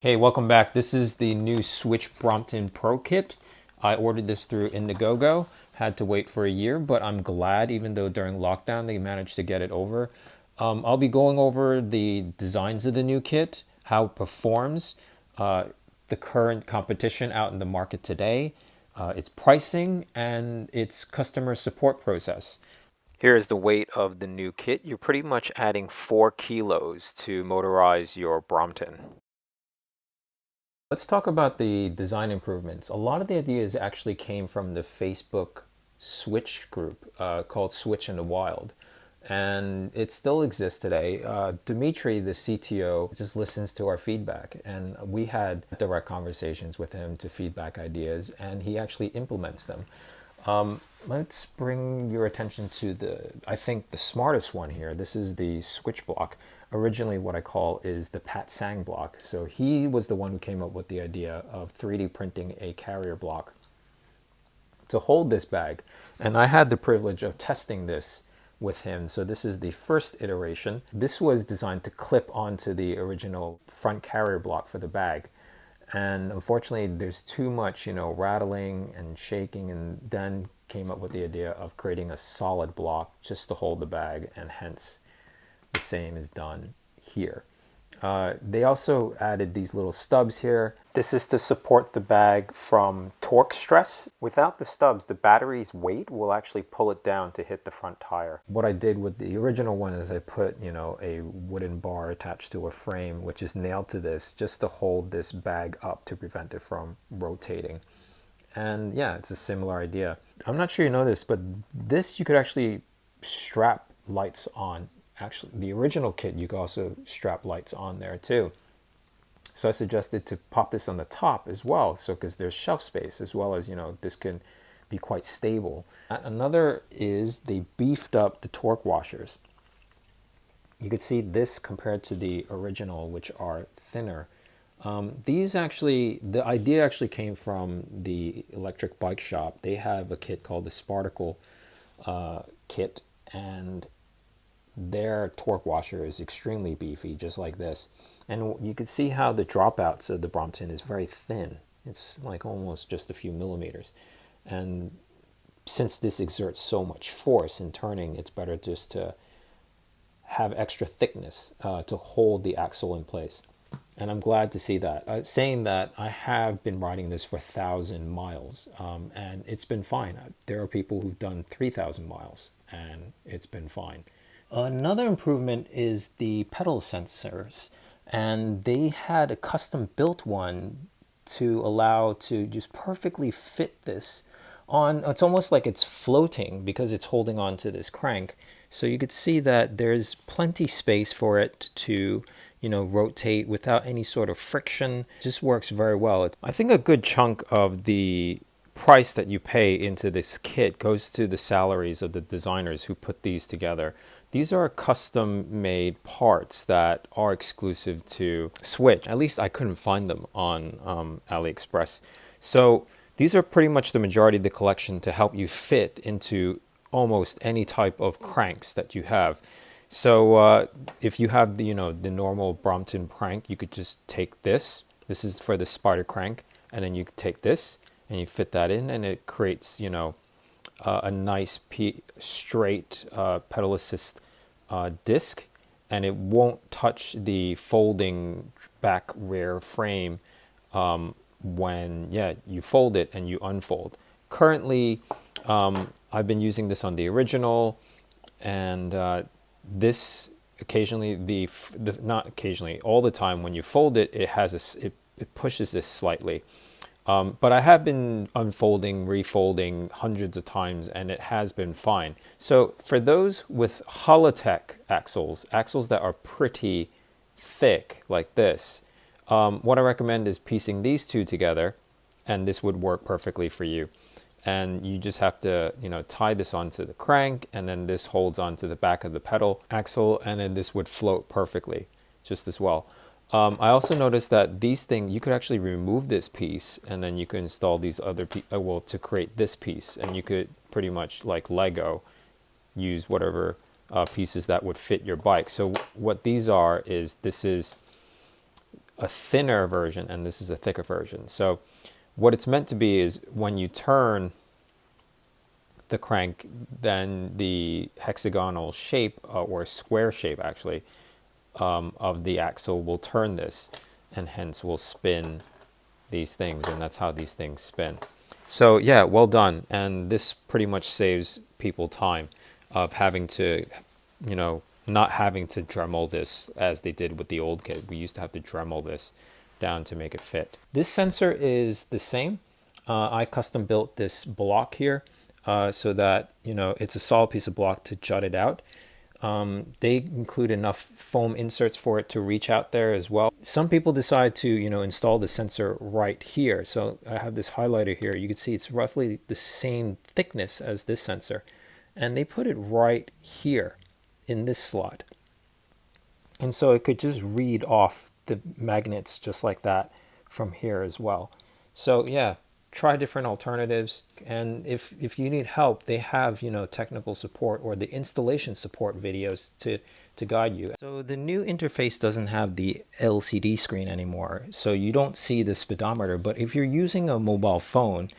Hey, welcome back. This is the new Swytch Brompton Pro Kit. I ordered this through Indiegogo. Had to wait for a year, but I'm glad, even though during lockdown they managed to get it over. I'll be going over the designs of the new kit, how it performs, the current competition out in the market today, its pricing, and its customer support process. Here is the weight of the new kit. You're pretty much adding 4 kilos to motorize your Brompton. Let's talk about the design improvements. A lot of the ideas actually came from the Facebook Swytch group called Swytch in the Wild. And it still exists today. Dimitri, the CTO, just listens to our feedback. And we had direct conversations with him to feedback ideas, and he actually implements them. Let's bring your attention to I think, the smartest one here. This is the switch block. Originally, what I call is the Pat Sang block. So he was the one who came up with the idea of 3D printing a carrier block to hold this bag. And I had the privilege of testing this with him. So this is the first iteration. This was designed to clip onto the original front carrier block for the bag. And unfortunately, there's too much, rattling and shaking, and then came up with the idea of creating a solid block just to hold the bag, and hence the same is done here. They also added these little stubs here. This is to support the bag from torque stress. Without the stubs, the battery's weight will actually pull it down to hit the front tire. What I did with the original one is I put, a wooden bar attached to a frame, which is nailed to this just to hold this bag up to prevent it from rotating. And yeah, it's a similar idea. I'm not sure you know this, but this you could actually strap lights on. Actually, the original kit, you could also strap lights on there too. So I suggested to pop this on the top as well, so because there's shelf space, as well as, this can be quite stable. Another is they beefed up the torque washers. You could see this compared to the original, which are thinner. These actually, the idea actually came from the electric bike shop. They have a kit called the Sparticle Kit, and their torque washer is extremely beefy, just like this. And you can see how the dropouts of the Brompton is very thin. It's like almost just a few millimeters. And since this exerts so much force in turning, it's better just to have extra thickness to hold the axle in place. And I'm glad to see that. Saying that, I have been riding this for 1,000 miles, and it's been fine. There are people who've done 3,000 miles, and it's been fine. Another improvement is the pedal sensors, and they had a custom built one to allow to just perfectly fit this on. It's almost like it's floating because it's holding on to this crank. So you could see that there's plenty space for it to, rotate without any sort of friction. It just works very well. I think a good chunk of the price that you pay into this kit goes to the salaries of the designers who put these together. These are custom made parts that are exclusive to Swytch. At least I couldn't find them on AliExpress. So these are pretty much the majority of the collection to help you fit into almost any type of cranks that you have. So if you have the normal Brompton crank, you could just take this. This is for the spider crank, and then you could take this and you fit that in, and it creates a nice straight pedal assist disc, and it won't touch the folding back rear frame when you fold it and you unfold. Currently, I've been using this on the original, and this occasionally, not occasionally, all the time when you fold it, it pushes this slightly. But I have been unfolding, refolding hundreds of times, and it has been fine. So for those with Holotech axles that are pretty thick like this, what I recommend is piecing these two together, and this would work perfectly for you. And you just have to, tie this onto the crank, and then this holds onto the back of the pedal axle, and then this would float perfectly just as well. I also noticed that these things, you could actually remove this piece, and then you could install these other to create this piece, and you could pretty much, like Lego, use whatever pieces that would fit your bike. So what these are is, this is a thinner version and this is a thicker version. So what it's meant to be is when you turn the crank, then the hexagonal shape or square shape actually of the axle will turn this and hence will spin these things, and that's how these things spin. So yeah, well done. And this pretty much saves people time of having to, you know, not having to Dremel this as they did with the old kit. We used to have to Dremel this down to make it fit. This sensor is the same. I custom built this block here so that, you know, it's a solid piece of block to jut it out. They include enough foam inserts for it to reach out there as well. Some people decide to, you know, install the sensor right here. So I have this highlighter here. You can see it's roughly the same thickness as this sensor. And they put it right here in this slot. And so it could just read off the magnets just like that from here as well. So yeah, try different alternatives, and if you need help, they have, you know, technical support or the installation support videos to guide you. So the new interface doesn't have the LCD screen anymore, so you don't see the speedometer, but if you're using a mobile phone,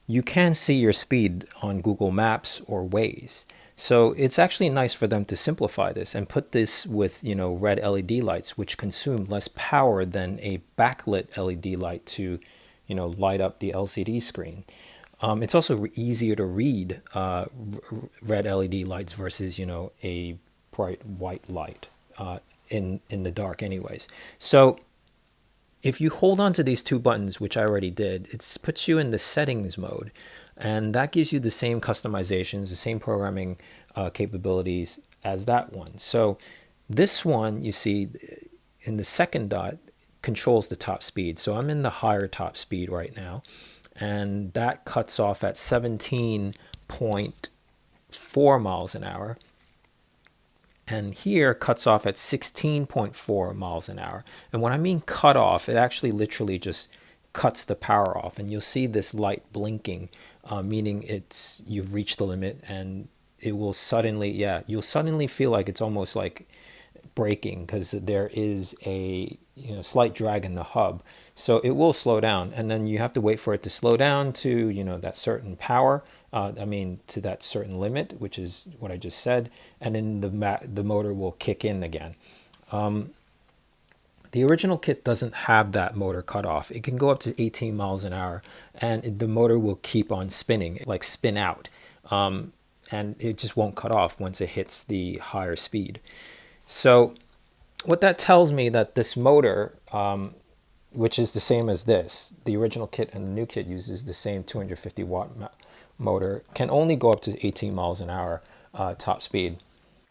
you can see your speed on Google Maps or Waze. So it's actually nice for them to simplify this and put this with, you know, red LED lights, which consume less power than a backlit LED light to, you know, light up the LCD screen. It's also easier to read red LED lights versus, you know, a bright white light in the dark anyways. So if you hold on to these two buttons, which I already did, it puts you in the settings mode. And that gives you the same customizations, the same programming capabilities as that one. So this one, you see in the second dot, controls the top speed. So I'm in the higher top speed right now. And that cuts off at 17.4 miles an hour. And here cuts off at 16.4 miles an hour. And when I mean cut off, it actually literally just cuts the power off. And you'll see this light blinking, meaning you've reached the limit, and it will suddenly, yeah, you'll suddenly feel like it's almost like braking because there is a, you know, slight drag in the hub. So it will slow down, and then you have to wait for it to slow down to, you know, that certain power. To that certain limit, which is what I just said, and then the motor will kick in again. The original kit doesn't have that motor cut off. It can go up to 18 miles an hour, and the motor will keep on spinning, like spin out, and it just won't cut off once it hits the higher speed. So what that tells me that this motor, which is the same as this, the original kit and the new kit uses the same 250 watt motor, can only go up to 18 miles an hour top speed.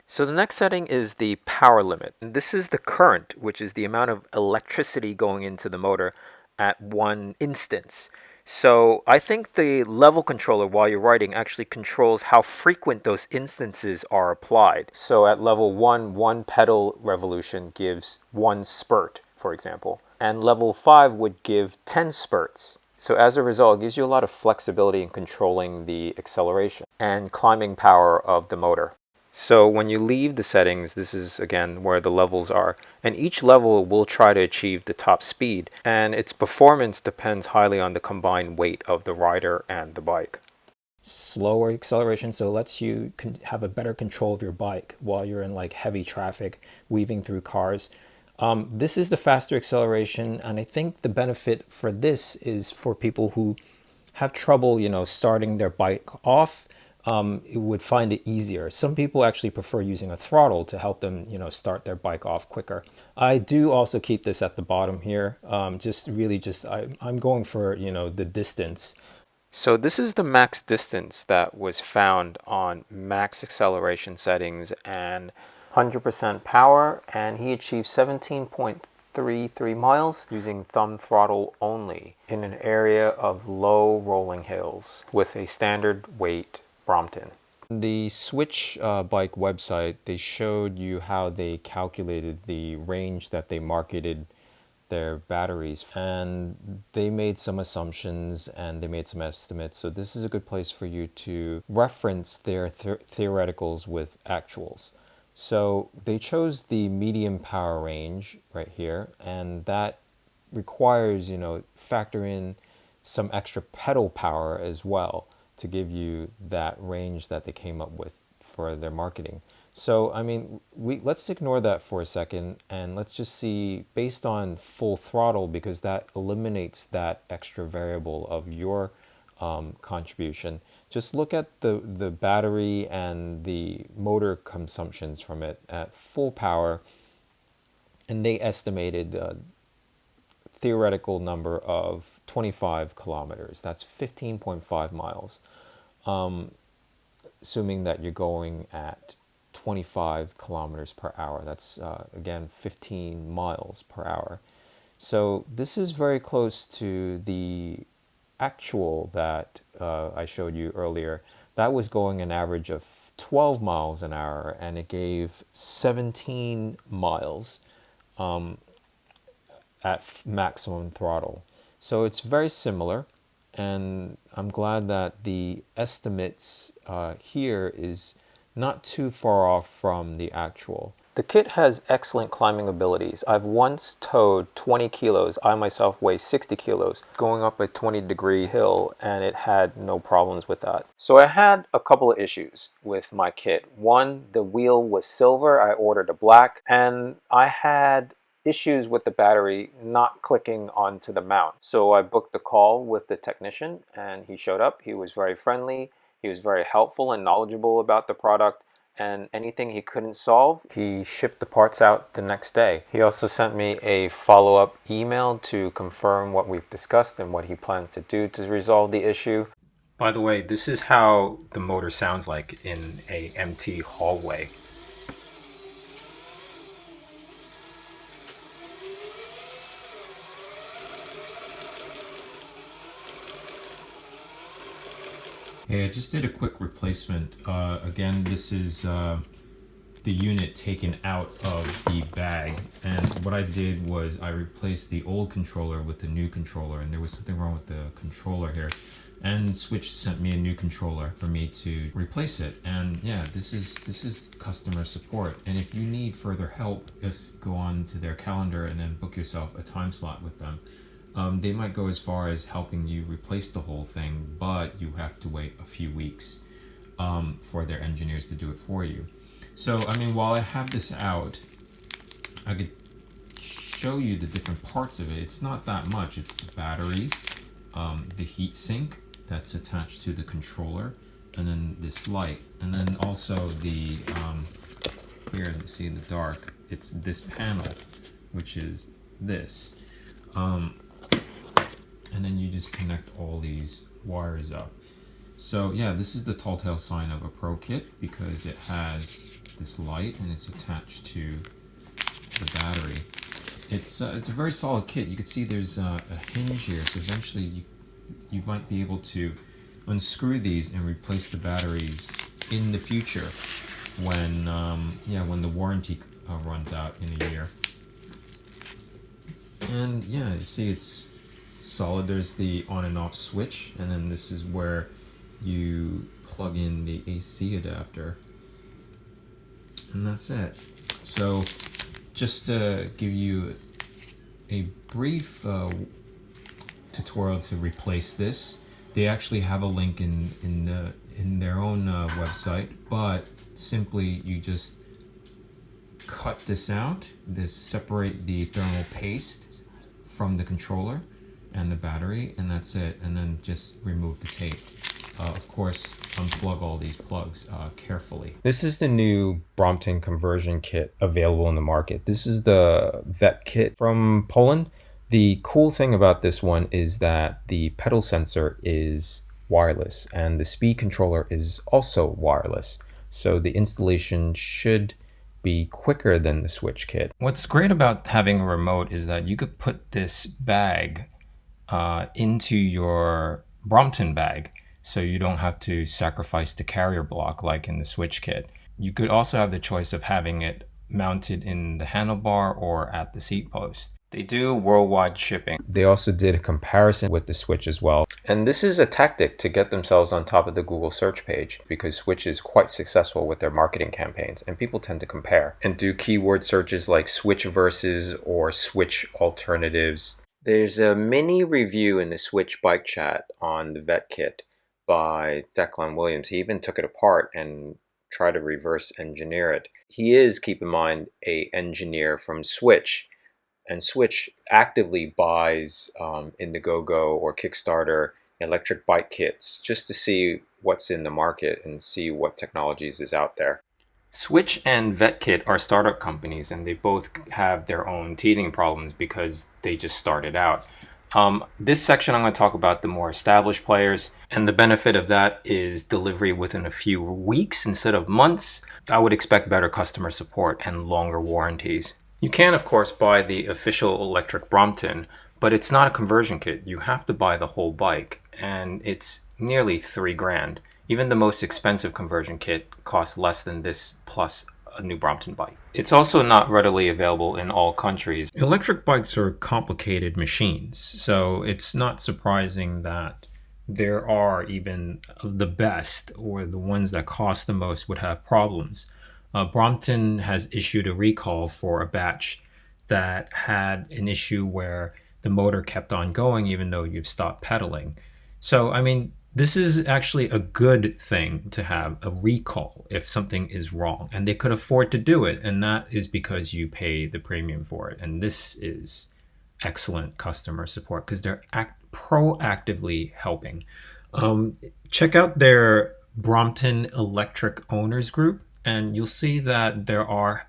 So the next setting is the power limit. And this is the current, which is the amount of electricity going into the motor at one instance. So I think the level controller while you're riding actually controls how frequent those instances are applied. So at level 1, 1 pedal revolution gives 1 spurt, for example. And level 5 would give 10 spurts. So as a result, it gives you a lot of flexibility in controlling the acceleration and climbing power of the motor. So when you leave the settings, this is again where the levels are. And each level will try to achieve the top speed. And its performance depends highly on the combined weight of the rider and the bike. Slower acceleration, so it lets you have a better control of your bike while you're in like heavy traffic, weaving through cars. This is the faster acceleration, and I think the benefit for this is for people who have trouble, you know, starting their bike off. It would find it easier. Some people actually prefer using a throttle to help them, you know, start their bike off quicker. I do also keep this at the bottom here. I'm going for, you know, the distance. So this is the max distance that was found on max acceleration settings and 100% power, and he achieved 17.33 miles using thumb throttle only in an area of low rolling hills with a standard weight Brompton. The Swytch bike website, they showed you how they calculated the range that they marketed their batteries, and they made some assumptions and they made some estimates. So this is a good place for you to reference their theoreticals with actuals. So they chose the medium power range right here, and that requires, you know, factor in some extra pedal power as well to give you that range that they came up with for their marketing. So, I mean, let's ignore that for a second and let's just see based on full throttle, because that eliminates that extra variable of your contribution. Just look at the battery and the motor consumptions from it at full power, and they estimated theoretical number of 25 kilometers. That's 15.5 miles, assuming that you're going at 25 kilometers per hour. That's, again, 15 miles per hour. So this is very close to the actual that I showed you earlier. That was going an average of 12 miles an hour, and it gave 17 miles at maximum throttle. So it's very similar, and I'm glad that the estimates here is not too far off from the actual. The kit has excellent climbing abilities. I've once towed 20 kilos. I myself weigh 60 kilos, going up a 20-degree hill, and it had no problems with that. So I had a couple of issues with my kit. One, the wheel was silver. I ordered a black, and I had issues with the battery not clicking onto the mount. So I booked a call with the technician, and he showed up. He was very friendly. He was very helpful and knowledgeable about the product, and anything he couldn't solve, he shipped the parts out the next day. He also sent me a follow-up email to confirm what we've discussed and what he plans to do to resolve the issue. By the way, this is how the motor sounds like in a empty hallway. Hey, I just did a quick replacement. Again, this is the unit taken out of the bag, and what I did was I replaced the old controller with the new controller, and there was something wrong with the controller here, and Swytch sent me a new controller for me to replace it. And yeah, this is customer support, and if you need further help, just go on to their calendar and then book yourself a time slot with them. They might go as far as helping you replace the whole thing, but you have to wait a few weeks for their engineers to do it for you. So, I mean, while I have this out, I could show you the different parts of it. It's not that much. It's the battery, the heat sink that's attached to the controller, and then this light. And then also the, here, you see in the dark, it's this panel, which is this. And then you just connect all these wires up. So yeah, this is the tall tale sign of a Pro Kit, because it has this light and it's attached to the battery. It's a very solid kit. You can see there's a hinge here, so eventually you might be able to unscrew these and replace the batteries in the future when when the warranty runs out in a year. And yeah, you see it's solid. There's the on and off switch, and then this is where you plug in the AC adapter, and that's it. So just to give you a brief tutorial to replace this, they actually have a link in their own website, but simply you just cut this out, separate the thermal paste from the controller and the battery, and that's it, and then just remove the tape. Of course, unplug all these plugs carefully. This is the new Brompton conversion kit available in the market. This is the Vekkit from Poland. The cool thing about this one is that the pedal sensor is wireless and the speed controller is also wireless. So the installation should be quicker than the Swytch Kit. What's great about having a remote is that you could put this bag into your Brompton bag, so you don't have to sacrifice the carrier block like in the Swytch Kit. You could also have the choice of having it mounted in the handlebar or at the seat post. They do worldwide shipping. They also did a comparison with the Swytch as well. And this is a tactic to get themselves on top of the Google search page, because Swytch is quite successful with their marketing campaigns and people tend to compare and do keyword searches like Swytch versus or Swytch alternatives. There's a mini review in the Swytch bike chat on the Vekkit by Declan Williams. He even took it apart and tried to reverse engineer it. He is, keep in mind, a engineer from Swytch, and Swytch actively buys Indiegogo or Kickstarter electric bike kits just to see what's in the market and see what technologies is out there. Swytch and Vekkit are startup companies, and they both have their own teething problems because they just started out. This section I'm going to talk about the more established players, and the benefit of that is delivery within a few weeks instead of months. I would expect better customer support and longer warranties. You can, of course, buy the official electric Brompton, but it's not a conversion kit. You have to buy the whole bike, and it's nearly $3,000. Even the most expensive conversion kit costs less than this plus a new Brompton bike. It's also not readily available in all countries. Electric bikes are complicated machines, so it's not surprising that there are even the best or the ones that cost the most would have problems. Brompton has issued a recall for a batch that had an issue where the motor kept on going even though you've stopped pedaling. So, I mean, this is actually a good thing to have a recall if something is wrong, and they could afford to do it, and that is because you pay the premium for it. And this is excellent customer support because they're proactively helping. Check out their Brompton Electric Owners Group, and you'll see that there are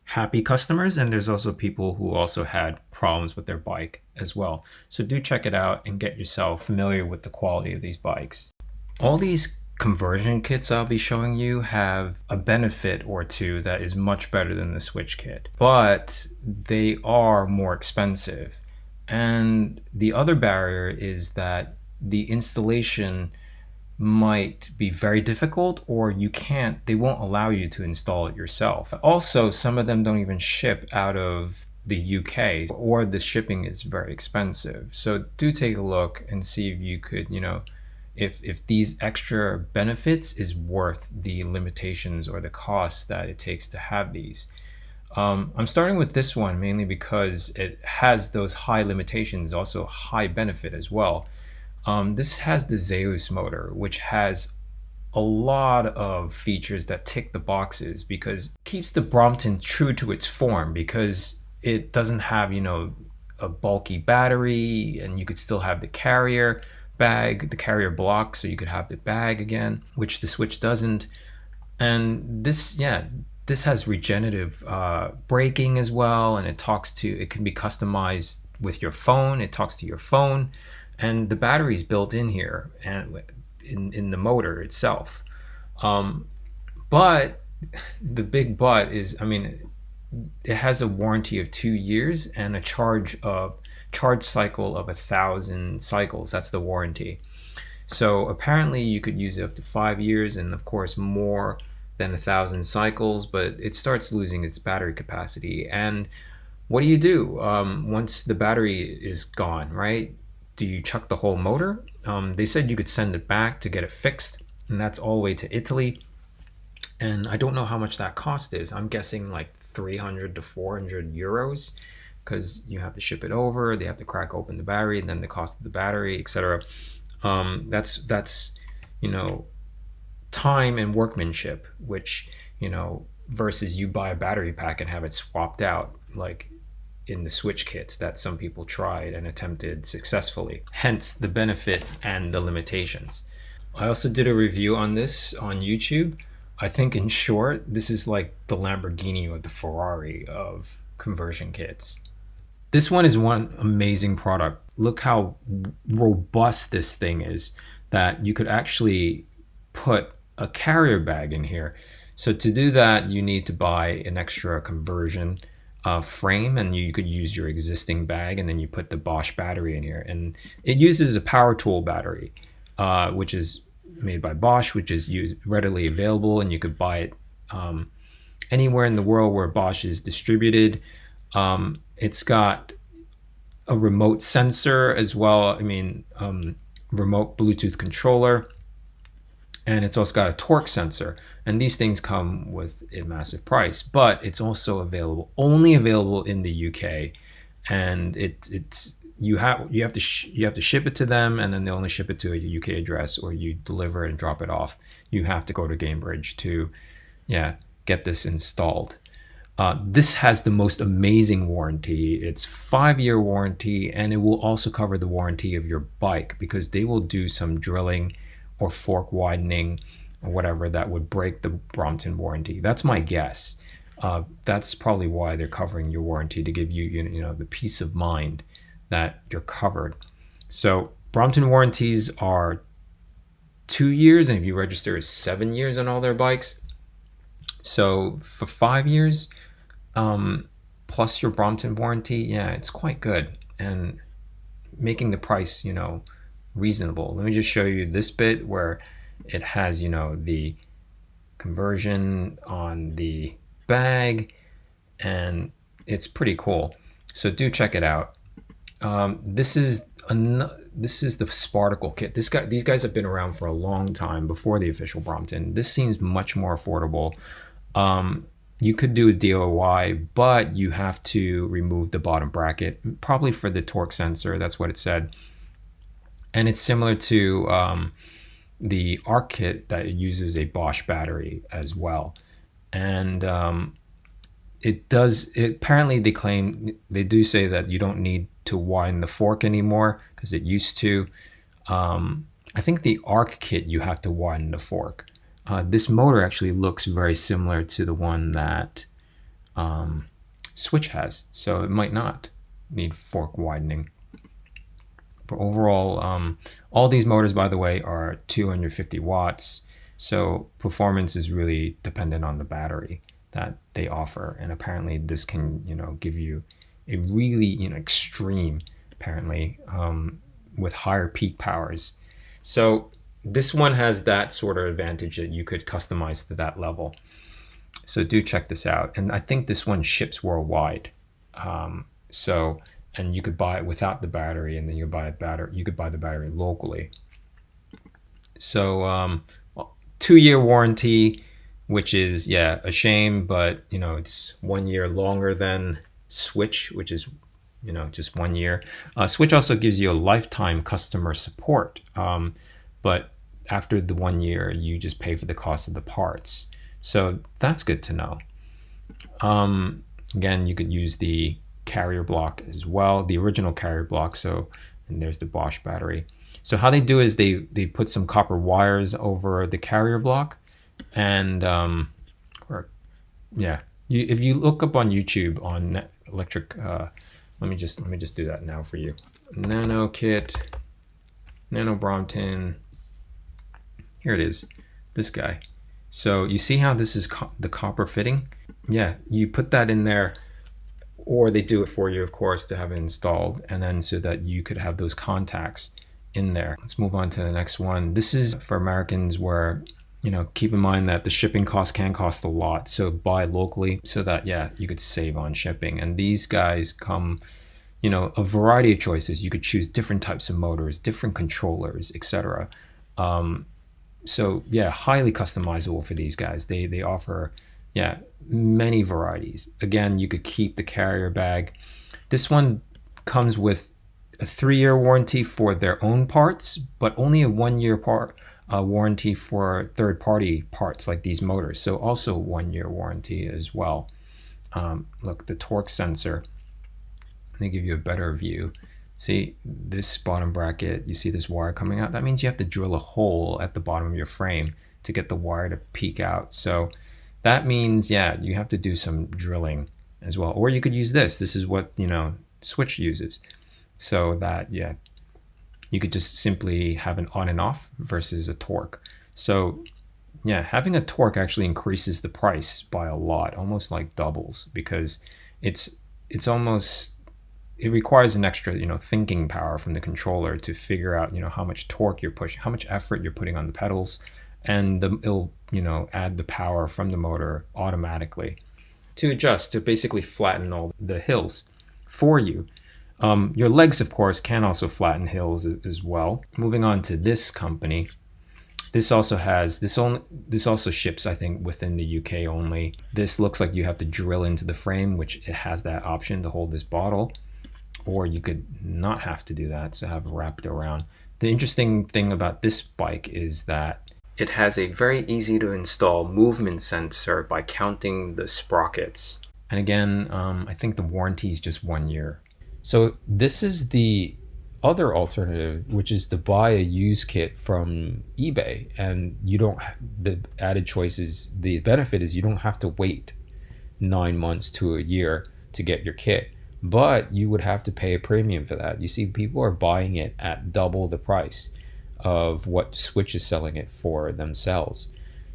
happy customers, and there's also people who also had problems with their bike as well. So do check it out and get yourself familiar with the quality of these bikes. All these conversion kits I'll be showing you have a benefit or two that is much better than the Swytch kit, but they are more expensive. And the other barrier is that the installation might be very difficult, or they won't allow you to install it yourself. Also, some of them don't even ship out of the UK, or the shipping is very expensive. So do take a look and see if you could, if these extra benefits is worth the limitations or the cost that it takes to have these. I'm starting with this one mainly because it has those high limitations, also high benefit as well. This has the Zehus motor, which has a lot of features that tick the boxes because it keeps the Brompton true to its form, because it doesn't have, a bulky battery, and you could still have the carrier bag, the carrier block, so you could have the bag again, which the Swytch doesn't. And this has regenerative braking as well, and it can be customized with your phone. It talks to your phone. And the battery is built in here and in the motor itself. But the big but is, it has a warranty of 2 years and a charge cycle of 1,000 cycles. That's the warranty. So apparently you could use it up to 5 years, and of course more than 1,000 cycles, but it starts losing its battery capacity. And what do you do once the battery is gone, right? Do you chuck the whole motor? They said you could send it back to get it fixed, and that's all the way to Italy. And I don't know how much that cost is. I'm guessing like 300 to 400 euros, because you have to ship it over, they have to crack open the battery, and then the cost of the battery, etc. That's time and workmanship, which, versus you buy a battery pack and have it swapped out, like in the Swytch kits that some people tried and attempted successfully. Hence the benefit and the limitations. I also did a review on this on YouTube. I think in short, this is like the Lamborghini or the Ferrari of conversion kits. This one is one amazing product. Look how robust this thing is, that you could actually put a carrier bag in here. So to do that, you need to buy an extra conversion frame, and you could use your existing bag, and then you put the Bosch battery in here. And it uses a power tool battery, which is made by Bosch, which is readily available, and you could buy it anywhere in the world where Bosch is distributed. It's got a remote sensor as well, remote Bluetooth controller, and it's also got a torque sensor. And these things come with a massive price, but it's also only available in the UK, and it's you have to ship it to them, and then they only ship it to a UK address, or you deliver it and drop it off. You have to go to Cambridge to get this installed. This has the most amazing warranty. It's 5-year warranty, and it will also cover the warranty of your bike, because they will do some drilling or fork widening or whatever that would break the Brompton warranty. That's my guess. That's probably why they're covering your warranty, to give you, the peace of mind that you're covered. So Brompton warranties are 2 years, and if you register, is 7 years on all their bikes. So for 5 years, plus your Brompton warranty, it's quite good, and making the price, reasonable. Let me just show you this bit where it has, the conversion on the bag, and it's pretty cool. So do check it out. This is the Sparticle Kit. These guys have been around for a long time, before the official Brompton. This seems much more affordable. You could do a DIY, but you have to remove the bottom bracket, probably for the torque sensor. That's what it said. And it's similar to the ARCC Kit, that uses a Bosch battery as well. And apparently they do say that you don't need to widen the fork anymore, because it used to. I think the ARCC Kit, you have to widen the fork. This motor actually looks very similar to the one that Swytch has, so it might not need fork widening. But overall, all these motors, by the way, are 250 watts, so performance is really dependent on the battery that they offer. And apparently this can, give you a really, extreme, apparently, with higher peak powers. So this one has that sort of advantage, that you could customize to that level. So do check this out. And I think this one ships worldwide. And you could buy it without the battery, and then you could buy the battery locally. So 2-year warranty, which is a shame, but it's 1 year longer than Swytch, which is just 1 year. Swytch also gives you a lifetime customer support, but after the 1 year, you just pay for the cost of the parts. So that's good to know. Again, you could use the carrier block as well, the original carrier block. And there's the Bosch battery. So how they do is they put some copper wires over the carrier block, and if you look up on YouTube on electric, let me just do that now for you. Nano Kit, Nano Brompton. Here it is, this guy. So you see how this is the copper fitting? Yeah, you put that in there, or they do it for you, of course, to have it installed, and then so that you could have those contacts in there. Let's move on to the next one. This is for Americans, where, keep in mind that the shipping cost can cost a lot. So buy locally, so that, you could save on shipping. And these guys come, a variety of choices. You could choose different types of motors, different controllers, etc. So highly customizable for these guys. They offer many varieties. Again, you could keep the carrier bag. This one comes with a 3-year warranty for their own parts, but only a 1-year warranty for third-party parts like these motors. So also 1-year warranty as well. Look, the torque sensor. Let me give you a better view. See this bottom bracket, you see this wire coming out? That means you have to drill a hole at the bottom of your frame to get the wire to peek out. So that means, you have to do some drilling as well. Or you could use this. This is what, Swytch uses. So that, you could just simply have an on and off versus a torque. So having a torque actually increases the price by a lot, almost like doubles, because it requires an extra, thinking power from the controller to figure out, how much torque you're pushing, how much effort you're putting on the pedals, and it'll, add the power from the motor automatically to adjust, to basically flatten all the hills for you. Your legs, of course, can also flatten hills as well. Moving on to this company, this also ships, I think, within the UK only. This looks like you have to drill into the frame, which it has that option to hold this bottle. or you could not have to do that, so have it wrapped around. The interesting thing about this bike is that it has a very easy to install movement sensor by counting the sprockets. And again, I think the warranty is just 1 year. So this is the other alternative, which is to buy a used kit from eBay, and you don't, the added choice is, the benefit is you don't have to wait 9 months to a year to get your kit, but you would have to pay a premium for that. You see, people are buying it at double the price of what Swytch is selling it for themselves.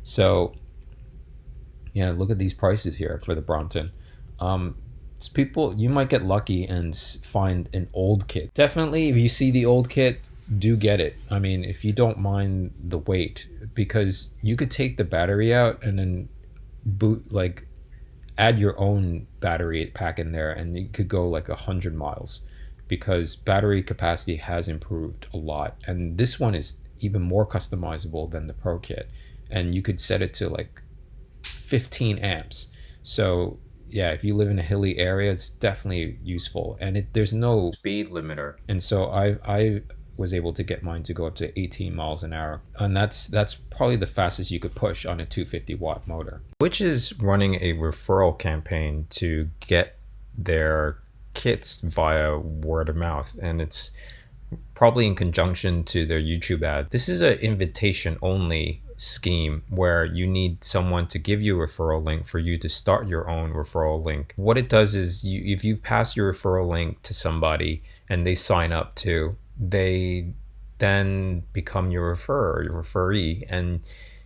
So yeah, look at these prices here for the Brompton. People, you might get lucky and find an old kit. Definitely, if you see the old kit, do get it. I mean, if you don't mind the weight, because you could take the battery out and then add your own battery pack in there, and you could go like 100 miles, because battery capacity has improved a lot. And this one is even more customizable than the Pro Kit, and you could set it to like 15 amps. So yeah, if you live in a hilly area, it's definitely useful. And there's no speed limiter, and so I was able to get mine to go up to 18 miles an hour, and that's probably the fastest you could push on a 250 watt motor. Swytch is running a referral campaign to get their kits via word of mouth, and it's probably in conjunction to their YouTube ad. This is an invitation only scheme where you need someone to give you a referral link for you to start your own referral link. What it does is, if you pass your referral link to somebody and they sign up too, they then become your referee, and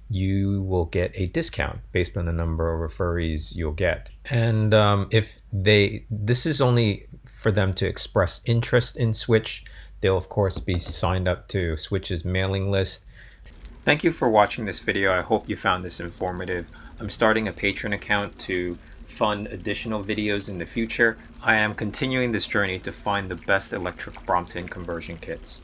you will get a discount based on the number of referees you'll get. And this is only for them to express interest in Swytch. They'll of course be signed up to Swytch's mailing list. Thank you for watching this video. I hope you found this informative. I'm starting a Patreon account to fund additional videos in the future. I am continuing this journey to find the best electric Brompton conversion kits.